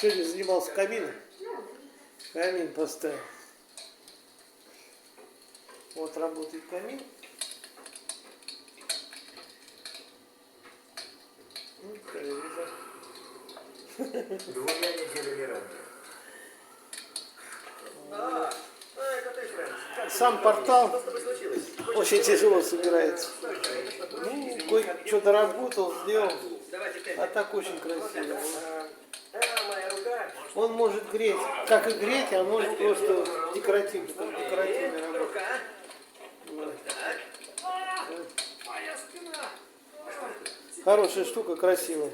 Сегодня занимался камином. Камин поставил. Вот работает камин. Телевизор. Двумя неделями ранее. Сам портал очень тяжело собирается. Ну, кое-что доработал, сделал. А так очень красиво. Он может греть, как и греть, а может просто декоративно, как декоративная работа. Вот. Хорошая штука, красивая.